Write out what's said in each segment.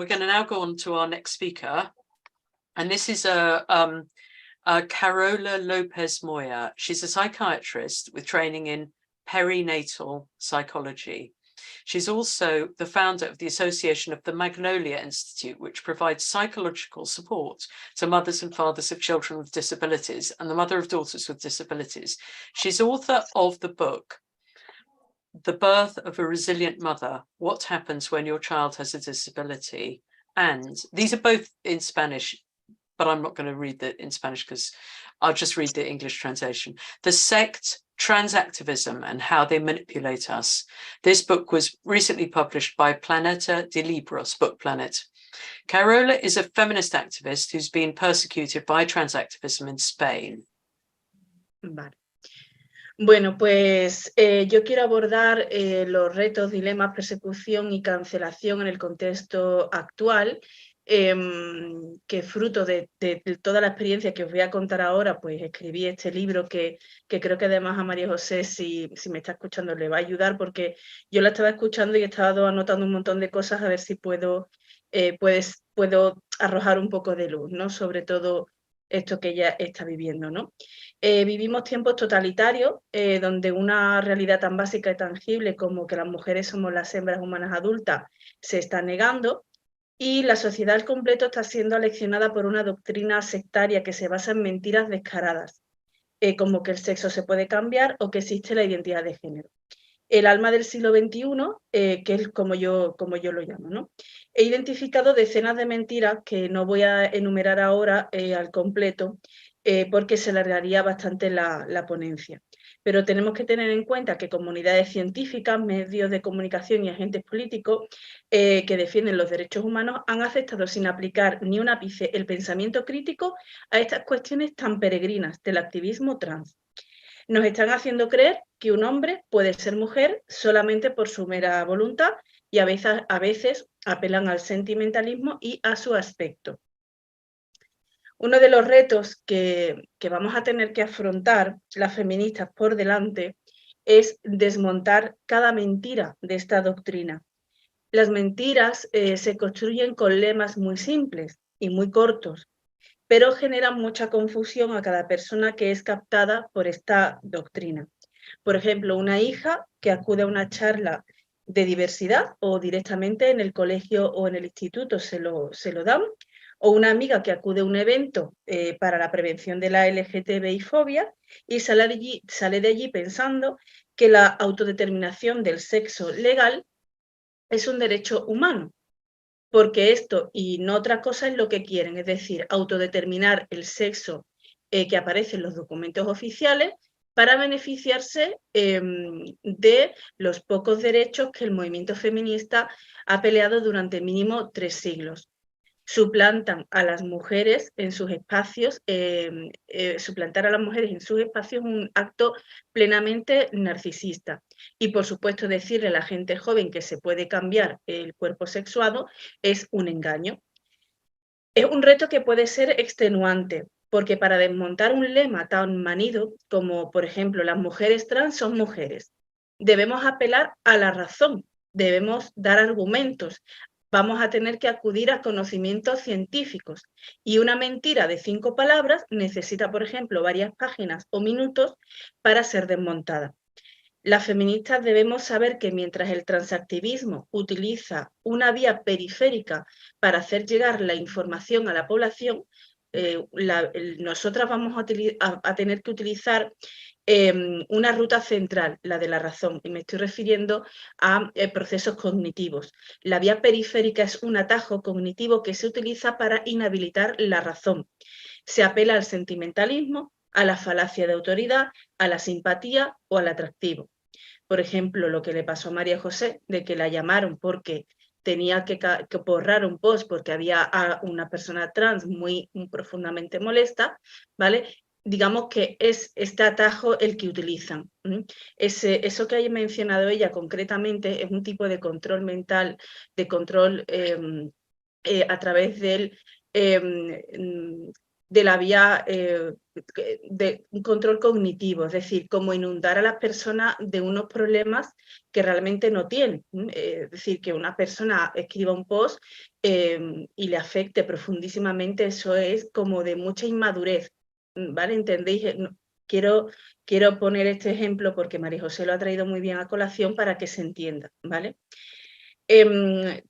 We're going to now go on to our next speaker, and this is Carola Lopez Moya. She's a psychiatrist with training in perinatal psychology. She's also the founder of the Association of the Magnolia Institute, which provides psychological support to mothers and fathers of children with disabilities and the mother of daughters with disabilities. She's author of the book, The Birth of a Resilient Mother, What Happens When Your Child Has a Disability. And these are both in Spanish, but I'm not going to read it in Spanish because I'll just read the English translation. The Sect, Transactivism and How They Manipulate Us. This book was recently published by Planeta de Libros, Book Planet. Carola is a feminist activist who's been persecuted by transactivism in Spain. Vale. Bueno, pues yo quiero abordar los retos, dilemas, persecución y cancelación en el contexto actual, que fruto de toda la experiencia que os voy a contar ahora, pues escribí este libro que creo que además a María José, si me está escuchando, le va a ayudar, porque yo la estaba escuchando y he estado anotando un montón de cosas a ver si puedo arrojar un poco de luz, ¿no? Sobre todo esto que ella está viviendo, ¿no? Vivimos tiempos totalitarios donde una realidad tan básica y tangible como que las mujeres somos las hembras humanas adultas se está negando, y la sociedad al completo está siendo aleccionada por una doctrina sectaria que se basa en mentiras descaradas, como que el sexo se puede cambiar o que existe la identidad de género. El alma del siglo XXI, que es como yo lo llamo, ¿no? He identificado decenas de mentiras que no voy a enumerar ahora al completo, porque se alargaría bastante la ponencia. Pero tenemos que tener en cuenta que comunidades científicas, medios de comunicación y agentes políticos que defienden los derechos humanos han aceptado sin aplicar ni un ápice el pensamiento crítico a estas cuestiones tan peregrinas del activismo trans. Nos están haciendo creer que un hombre puede ser mujer solamente por su mera voluntad y a veces apelan al sentimentalismo y a su aspecto. Uno de los retos que vamos a tener que afrontar las feministas por delante es desmontar cada mentira de esta doctrina. Las mentiras se construyen con lemas muy simples y muy cortos, pero generan mucha confusión a cada persona que es captada por esta doctrina. Por ejemplo, una hija que acude a una charla de diversidad o directamente en el colegio o en el instituto se lo dan, o una amiga que acude a un evento para la prevención de la LGTBI-fobia y sale de allí pensando que la autodeterminación del sexo legal es un derecho humano, porque esto y no otra cosa es lo que quieren, es decir, autodeterminar el sexo que aparece en los documentos oficiales para beneficiarse de los pocos derechos que el movimiento feminista ha peleado durante mínimo 3 siglos. Suplantan a las mujeres en sus espacios, suplantar a las mujeres en sus espacios es un acto plenamente narcisista. Y por supuesto decirle a la gente joven que se puede cambiar el cuerpo sexuado es un engaño. Es un reto que puede ser extenuante, porque para desmontar un lema tan manido como, por ejemplo, las mujeres trans son mujeres, debemos apelar a la razón, debemos dar argumentos, vamos a tener que acudir a conocimientos científicos, y una mentira de 5 palabras necesita, por ejemplo, varias páginas o minutos para ser desmontada. Las feministas debemos saber que mientras el transactivismo utiliza una vía periférica para hacer llegar la información a la población, nosotras vamos a tener que utilizar una ruta central, la de la razón, y me estoy refiriendo a procesos cognitivos. La vía periférica es un atajo cognitivo que se utiliza para inhabilitar la razón. Se apela al sentimentalismo, a la falacia de autoridad, a la simpatía o al atractivo. Por ejemplo, lo que le pasó a María José, de que la llamaron porque tenía que borrar un post porque había a una persona trans muy profundamente molesta, ¿vale? Digamos que es este atajo el que utilizan. Eso que haya mencionado ella concretamente es un tipo de control mental, de control a través del de la vía de un control cognitivo, es decir, como inundar a las personas de unos problemas que realmente no tienen. Es decir, que una persona escriba un post y le afecte profundísimamente, eso es como de mucha inmadurez, ¿vale? ¿Entendéis? Quiero poner este ejemplo porque María José lo ha traído muy bien a colación para que se entienda, ¿vale?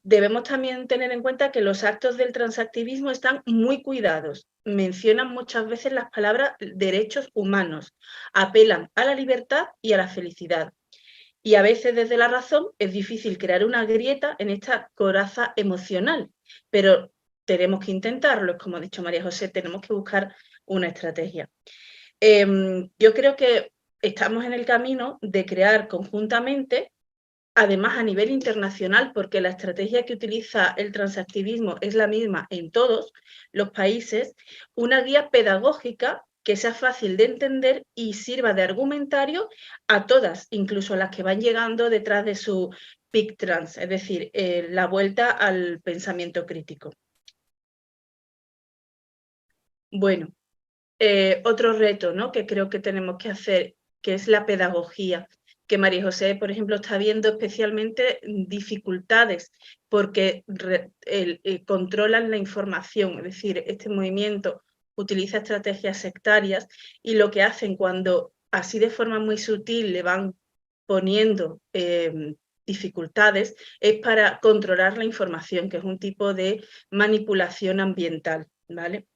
Debemos también tener en cuenta que los actos del transactivismo están muy cuidados. Mencionan muchas veces las palabras derechos humanos, apelan a la libertad y a la felicidad. Y a veces desde la razón es difícil crear una grieta en esta coraza emocional, pero tenemos que intentarlo, como ha dicho María José, tenemos que buscar una estrategia. Yo creo que estamos en el camino de crear conjuntamente, además a nivel internacional, porque la estrategia que utiliza el transactivismo es la misma en todos los países, una guía pedagógica que sea fácil de entender y sirva de argumentario a todas, incluso a las que van llegando detrás de su peak trans, es decir, la vuelta al pensamiento crítico. Bueno, otro reto, ¿no?, que creo que tenemos que hacer, que es la pedagogía, que María José, por ejemplo, está viendo especialmente dificultades porque controlan la información, es decir, este movimiento utiliza estrategias sectarias y lo que hacen cuando así de forma muy sutil le van poniendo dificultades es para controlar la información, que es un tipo de manipulación ambiental, ¿vale?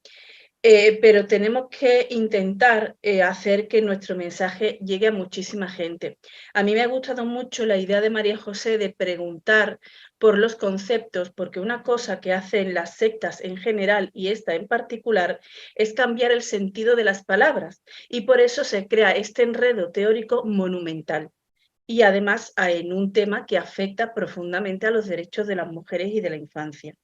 Pero tenemos que intentar hacer que nuestro mensaje llegue a muchísima gente. A mí me ha gustado mucho la idea de María José de preguntar por los conceptos, porque una cosa que hacen las sectas en general y esta en particular es cambiar el sentido de las palabras y por eso se crea este enredo teórico monumental. Y además en un tema que afecta profundamente a los derechos de las mujeres y de la infancia.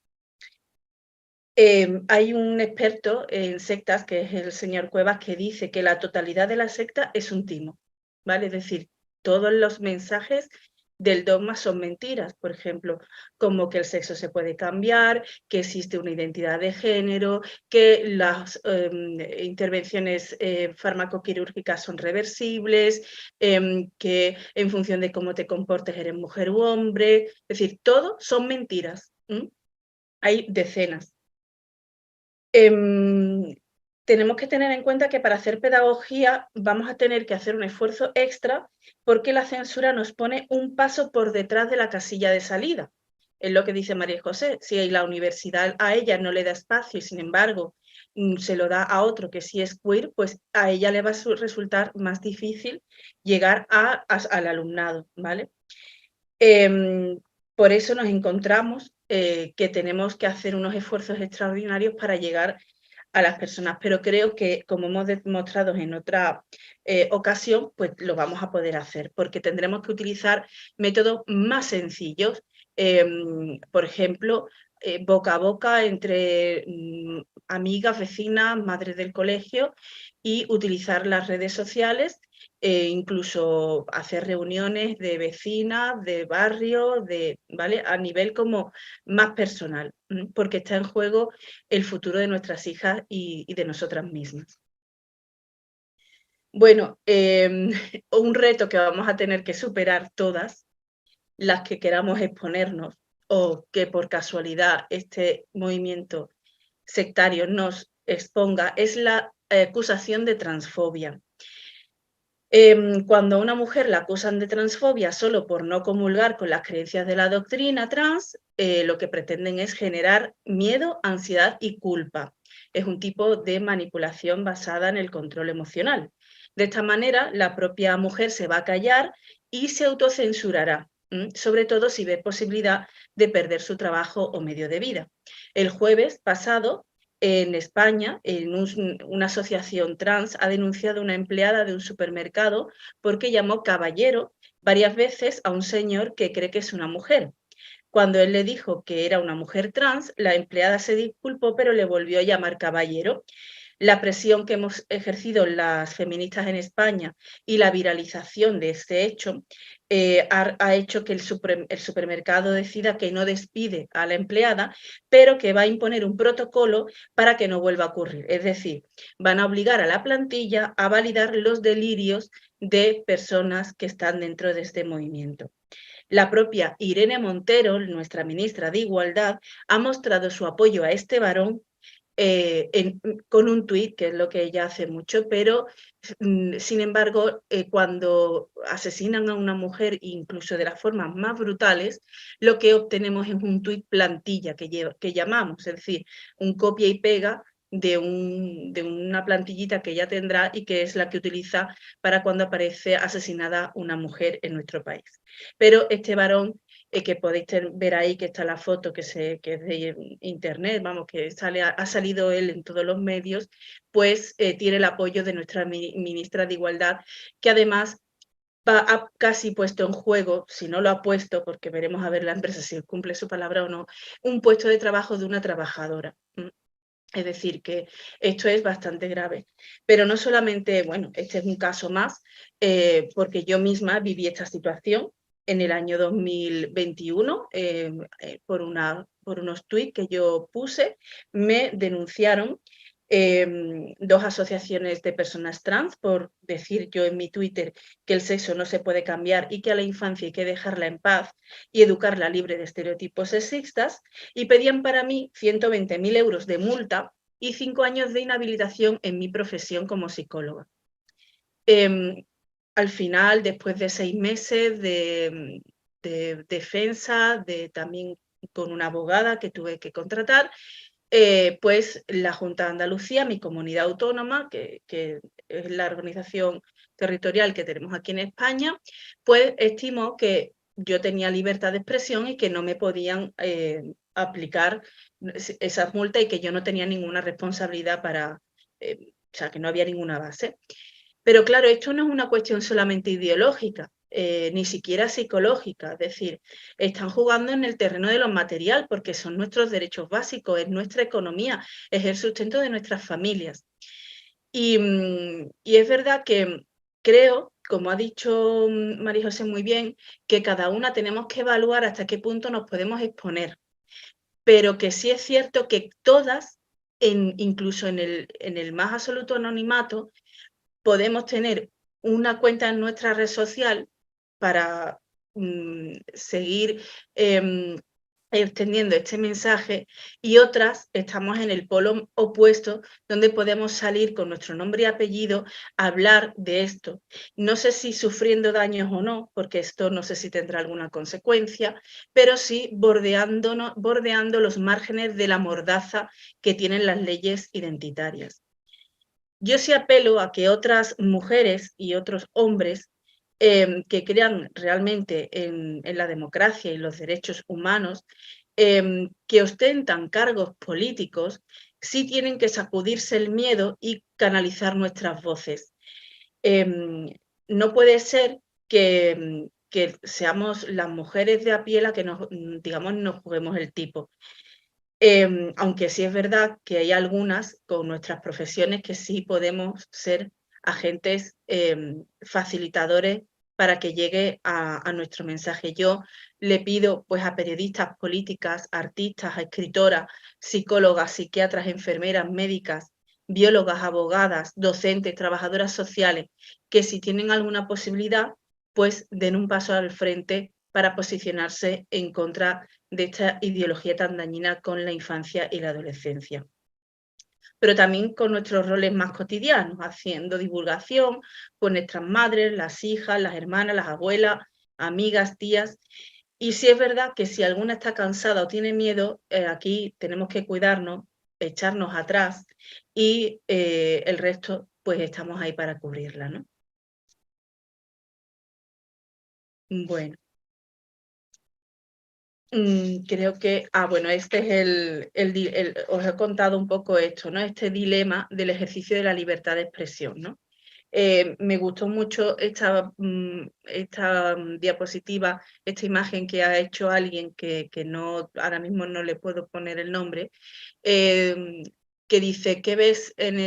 Hay un experto en sectas, que es el señor Cuevas, que dice que la totalidad de la secta es un timo, ¿vale? Es decir, todos los mensajes del dogma son mentiras, por ejemplo, como que el sexo se puede cambiar, que existe una identidad de género, que las intervenciones farmacoquirúrgicas son reversibles, que en función de cómo te comportes eres mujer u hombre, es decir, todo son mentiras. Hay decenas. Tenemos que tener en cuenta que para hacer pedagogía vamos a tener que hacer un esfuerzo extra porque la censura nos pone un paso por detrás de la casilla de salida. Es lo que dice María José, si la universidad a ella no le da espacio y sin embargo se lo da a otro que sí es queer, pues a ella le va a resultar más difícil llegar al alumnado, ¿vale? Por eso nos encontramos que tenemos que hacer unos esfuerzos extraordinarios para llegar a las personas, pero creo que, como hemos demostrado en otra ocasión, pues lo vamos a poder hacer, porque tendremos que utilizar métodos más sencillos, por ejemplo, boca a boca entre amigas, vecinas, madres del colegio, y utilizar las redes sociales, incluso hacer reuniones de vecinas, de barrio, ¿vale? A nivel como más personal, porque está en juego el futuro de nuestras hijas y de nosotras mismas. Bueno, un reto que vamos a tener que superar todas las que queramos exponernos o que por casualidad este movimiento sectario nos exponga es la acusación de transfobia. Cuando a una mujer la acusan de transfobia solo por no comulgar con las creencias de la doctrina trans, lo que pretenden es generar miedo, ansiedad y culpa. Es un tipo de manipulación basada en el control emocional. De esta manera, la propia mujer se va a callar y se autocensurará, sobre todo si ve posibilidad de perder su trabajo o medio de vida. El jueves pasado, en España, una asociación trans ha denunciado a una empleada de un supermercado porque llamó caballero varias veces a un señor que cree que es una mujer. Cuando él le dijo que era una mujer trans, la empleada se disculpó, pero le volvió a llamar caballero. La presión que hemos ejercido las feministas en España y la viralización de este hecho ha hecho que el supermercado decida que no despide a la empleada, pero que va a imponer un protocolo para que no vuelva a ocurrir. Es decir, van a obligar a la plantilla a validar los delirios de personas que están dentro de este movimiento. La propia Irene Montero, nuestra ministra de Igualdad, ha mostrado su apoyo a este varón con un tuit, que es lo que ella hace mucho, pero sin embargo, cuando asesinan a una mujer, incluso de las formas más brutales, lo que obtenemos es un tuit plantilla que llamamos, es decir, un copia y pega de una plantillita que ella tendrá y que es la que utiliza para cuando aparece asesinada una mujer en nuestro país. Pero este varón que podéis ver ahí, que está la foto que es de internet, vamos, que ha salido él en todos los medios, pues tiene el apoyo de nuestra ministra de Igualdad, que además ha casi puesto en juego, si no lo ha puesto, porque veremos a ver la empresa si cumple su palabra o no, un puesto de trabajo de una trabajadora. Es decir, que esto es bastante grave. Pero no solamente, bueno, este es un caso más, porque yo misma viví esta situación en el año 2021 por unos tuits que yo puse, me denunciaron dos asociaciones de personas trans por decir yo en mi Twitter que el sexo no se puede cambiar y que a la infancia hay que dejarla en paz y educarla libre de estereotipos sexistas, y pedían para mí 120.000 euros de multa y 5 años de inhabilitación en mi profesión como psicóloga. Al final, después de 6 meses de defensa, también con una abogada que tuve que contratar, pues la Junta de Andalucía, mi comunidad autónoma, que es la organización territorial que tenemos aquí en España, pues estimó que yo tenía libertad de expresión y que no me podían aplicar esas multas y que yo no tenía ninguna responsabilidad o sea, que no había ninguna base. Pero claro, esto no es una cuestión solamente ideológica, ni siquiera psicológica, es decir, están jugando en el terreno de lo material porque son nuestros derechos básicos, es nuestra economía, es el sustento de nuestras familias. Y es verdad que creo, como ha dicho María José muy bien, que cada una tenemos que evaluar hasta qué punto nos podemos exponer, pero que sí es cierto que todas, incluso en el más absoluto anonimato, podemos tener una cuenta en nuestra red social para seguir extendiendo este mensaje, y otras estamos en el polo opuesto, donde podemos salir con nuestro nombre y apellido a hablar de esto. No sé si sufriendo daños o no, porque esto no sé si tendrá alguna consecuencia, pero sí bordeando los márgenes de la mordaza que tienen las leyes identitarias. Yo sí apelo a que otras mujeres y otros hombres que crean realmente en la democracia y los derechos humanos, que ostentan cargos políticos, sí tienen que sacudirse el miedo y canalizar nuestras voces. No puede ser que seamos las mujeres de a pie las que nos juguemos el tipo. Aunque sí es verdad que hay algunas con nuestras profesiones que sí podemos ser agentes facilitadores para que llegue a nuestro mensaje. Yo le pido pues a periodistas, políticas, artistas, escritoras, psicólogas, psiquiatras, enfermeras, médicas, biólogas, abogadas, docentes, trabajadoras sociales, que si tienen alguna posibilidad, pues den un paso al frente para posicionarse en contra de esta ideología tan dañina con la infancia y la adolescencia. Pero también con nuestros roles más cotidianos, haciendo divulgación con nuestras madres, las hijas, las hermanas, las abuelas, amigas, tías. Y sí es verdad que si alguna está cansada o tiene miedo, aquí tenemos que cuidarnos, echarnos atrás, y el resto pues estamos ahí para cubrirla, ¿no? Bueno. Creo que, bueno, este es os he contado un poco esto, ¿no? Este dilema del ejercicio de la libertad de expresión, ¿no? Me gustó mucho esta diapositiva, esta imagen que ha hecho alguien que no, ahora mismo no le puedo poner el nombre, que dice, ¿qué ves en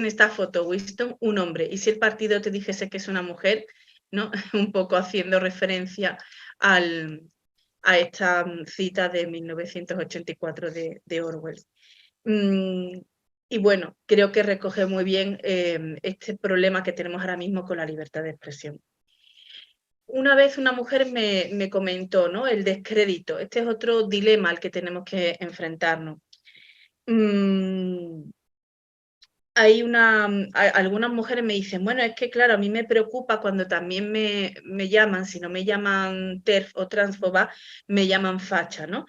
esta foto, Winston? Un hombre. Y si el partido te dijese que es una mujer, ¿no? Un poco haciendo referencia a esta cita de 1984 de Orwell. Y bueno, creo que recoge muy bien este problema que tenemos ahora mismo con la libertad de expresión. Una vez una mujer me comentó, ¿no? El descrédito. Este es otro dilema al que tenemos que enfrentarnos. Algunas mujeres me dicen, bueno, es que claro, a mí me preocupa cuando también me llaman, si no me llaman TERF o transfoba, me llaman facha, ¿no?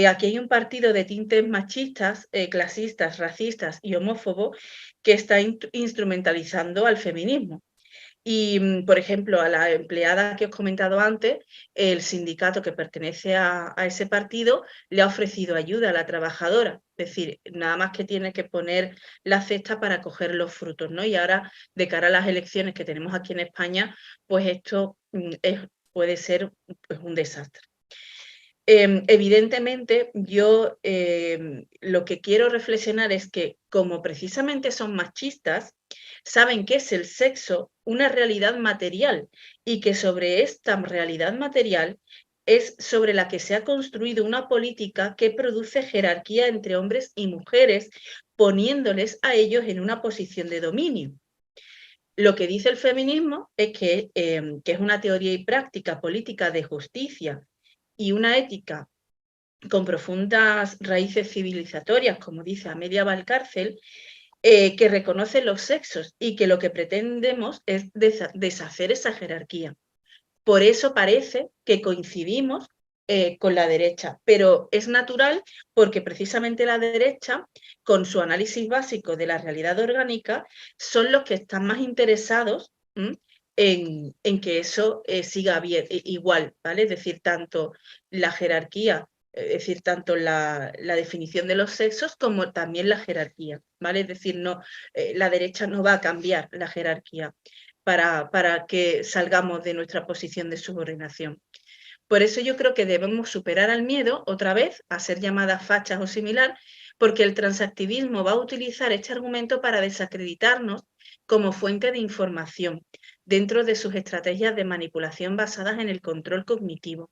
Aquí hay un partido de tintes machistas, clasistas, racistas y homófobos que está instrumentalizando al feminismo. Y, por ejemplo, a la empleada que os he comentado antes, el sindicato que pertenece a ese partido le ha ofrecido ayuda a la trabajadora. Es decir, nada más que tiene que poner la cesta para coger los frutos, ¿no? Y ahora, de cara a las elecciones que tenemos aquí en España, pues esto puede ser pues, un desastre. Evidentemente, yo lo que quiero reflexionar es que como precisamente son machistas, saben que es el sexo una realidad material y que sobre esta realidad material es sobre la que se ha construido una política que produce jerarquía entre hombres y mujeres, poniéndoles a ellos en una posición de dominio. Lo que dice el feminismo es que es una teoría y práctica política de justicia y una ética con profundas raíces civilizatorias, como dice Amelia Valcárcel, que reconoce los sexos y que lo que pretendemos es deshacer esa jerarquía. Por eso parece que coincidimos con la derecha, pero es natural porque precisamente la derecha, con su análisis básico de la realidad orgánica, son los que están más interesados en que eso siga bien, igual, ¿vale? Es decir, tanto la jerarquía, es decir, tanto la definición de los sexos como también la jerarquía, ¿vale? Es decir, no, la derecha no va a cambiar la jerarquía para que salgamos de nuestra posición de subordinación. Por eso yo creo que debemos superar al miedo otra vez a ser llamadas fachas o similar, porque el transactivismo va a utilizar este argumento para desacreditarnos como fuente de información dentro de sus estrategias de manipulación basadas en el control cognitivo.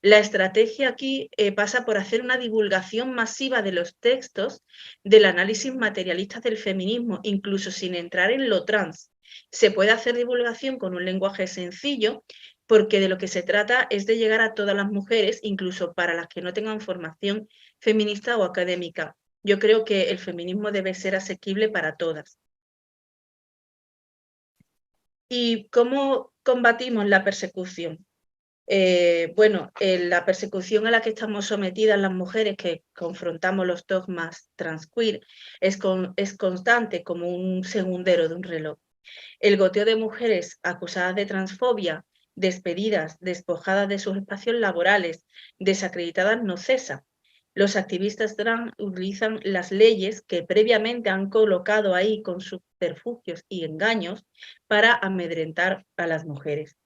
La estrategia aquí pasa por hacer una divulgación masiva de los textos del análisis materialista del feminismo, incluso sin entrar en lo trans. Se puede hacer divulgación con un lenguaje sencillo, porque de lo que se trata es de llegar a todas las mujeres, incluso para las que no tengan formación feminista o académica. Yo creo que el feminismo debe ser asequible para todas. ¿Y cómo combatimos la persecución? Bueno, la persecución a la que estamos sometidas las mujeres que confrontamos los dogmas transqueer es constante como un segundero de un reloj. El goteo de mujeres acusadas de transfobia, despedidas, despojadas de sus espacios laborales, desacreditadas, no cesa. Los activistas trans utilizan las leyes que previamente han colocado ahí con subterfugios y engaños para amedrentar a las mujeres.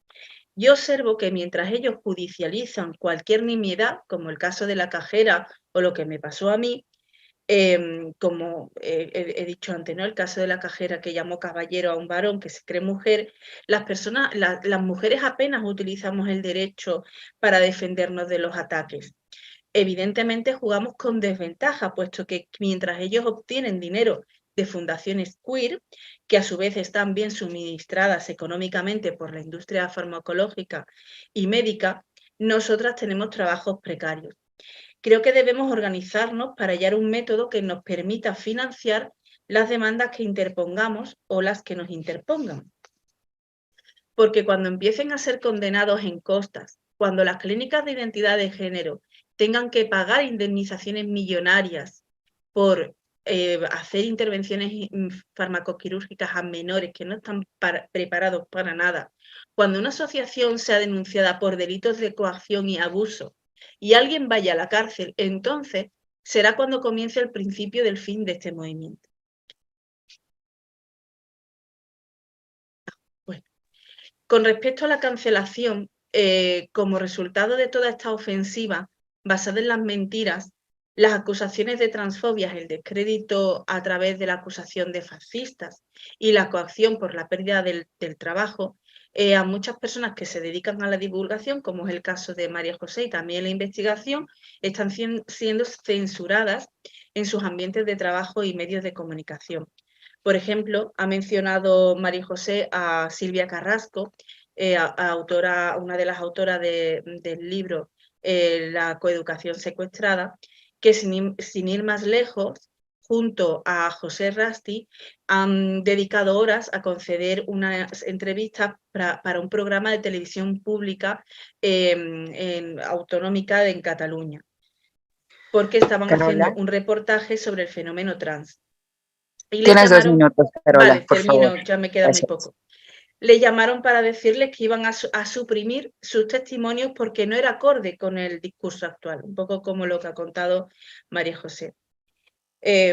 Yo observo que mientras ellos judicializan cualquier nimiedad, como el caso de la cajera o lo que me pasó a mí, como he dicho antes, ¿no? El caso de la cajera que llamó caballero a un varón que se cree mujer, las mujeres apenas utilizamos el derecho para defendernos de los ataques. Evidentemente jugamos con desventaja, puesto que mientras ellos obtienen dinero de fundaciones queer, que a su vez están bien suministradas económicamente por la industria farmacológica y médica, nosotras tenemos trabajos precarios. Creo que debemos organizarnos para hallar un método que nos permita financiar las demandas que interpongamos o las que nos interpongan. Porque cuando empiecen a ser condenados en costas, cuando las clínicas de identidad de género tengan que pagar indemnizaciones millonarias por hacer intervenciones farmacoquirúrgicas a menores que no están preparados para nada, cuando una asociación sea denunciada por delitos de coacción y abuso y alguien vaya a la cárcel, entonces será cuando comience el principio del fin de este movimiento. Bueno, con respecto a la cancelación, como resultado de toda esta ofensiva, basada en las mentiras, las acusaciones de transfobia, el descrédito a través de la acusación de fascistas y la coacción por la pérdida del trabajo, a muchas personas que se dedican a la divulgación, como es el caso de María José y también la investigación, están siendo censuradas en sus ambientes de trabajo y medios de comunicación. Por ejemplo, ha mencionado María José a Silvia Carrasco, autora, una de las autoras del libro La coeducación secuestrada, que sin ir más lejos, junto a José Rasti, han dedicado horas a conceder unas entrevistas para un programa de televisión pública autonómica en Cataluña, porque estaban haciendo Carola, un reportaje sobre el fenómeno trans. Y le tienes 2 llamaron, minutos, Carola, vale, por favor. termino, ya me queda muy Gracias. poco. Le llamaron para decirles que iban a suprimir sus testimonios porque no era acorde con el discurso actual, un poco como lo que ha contado María José.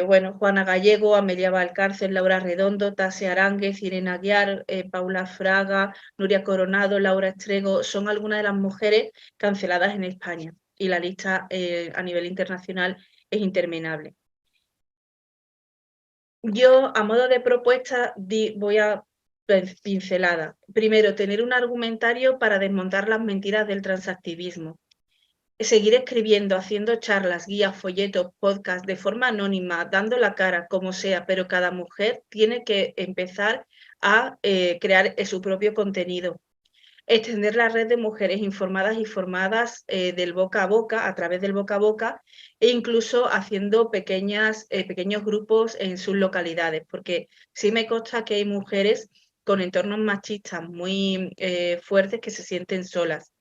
Bueno, Juana Gallego, Amelia Valcárcel, Laura Redondo, Tasia Aránguez, Irene Aguiar, Paula Fraga, Nuria Coronado, Laura Estrego, son algunas de las mujeres canceladas en España y la lista a nivel internacional es interminable. Yo, a modo de propuesta, voy a pincelada. Primero, tener un argumentario para desmontar las mentiras del transactivismo. Seguir escribiendo, haciendo charlas, guías, folletos, podcasts de forma anónima, dando la cara, como sea, pero cada mujer tiene que empezar a crear su propio contenido. Extender la red de mujeres informadas y formadas del boca a boca, a través del boca a boca, e incluso haciendo pequeños grupos en sus localidades, porque sí me consta que hay mujeres con entornos machistas muy fuertes que se sienten solas.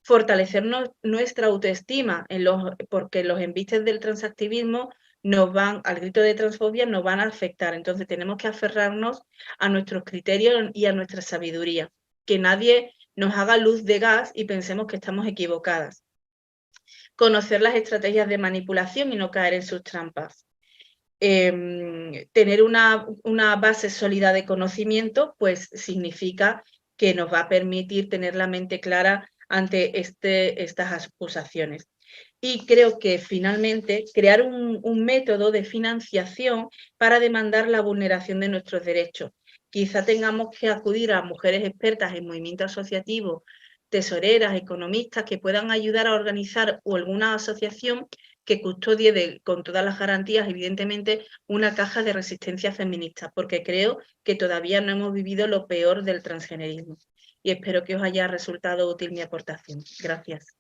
Fortalecernos nuestra autoestima, porque los embistes del transactivismo al grito de transfobia nos van a afectar. Entonces tenemos que aferrarnos a nuestros criterios y a nuestra sabiduría. Que nadie nos haga luz de gas y pensemos que estamos equivocadas. Conocer las estrategias de manipulación y no caer en sus trampas. Tener una base sólida de conocimiento, pues significa que nos va a permitir tener la mente clara ante estas acusaciones. Y creo que finalmente crear un método de financiación para demandar la vulneración de nuestros derechos. Quizá tengamos que acudir a mujeres expertas en movimiento asociativo, tesoreras, economistas, que puedan ayudar a organizar o alguna asociación que custodie con todas las garantías, evidentemente, una caja de resistencia feminista, porque creo que todavía no hemos vivido lo peor del transgenerismo. Y espero que os haya resultado útil mi aportación. Gracias.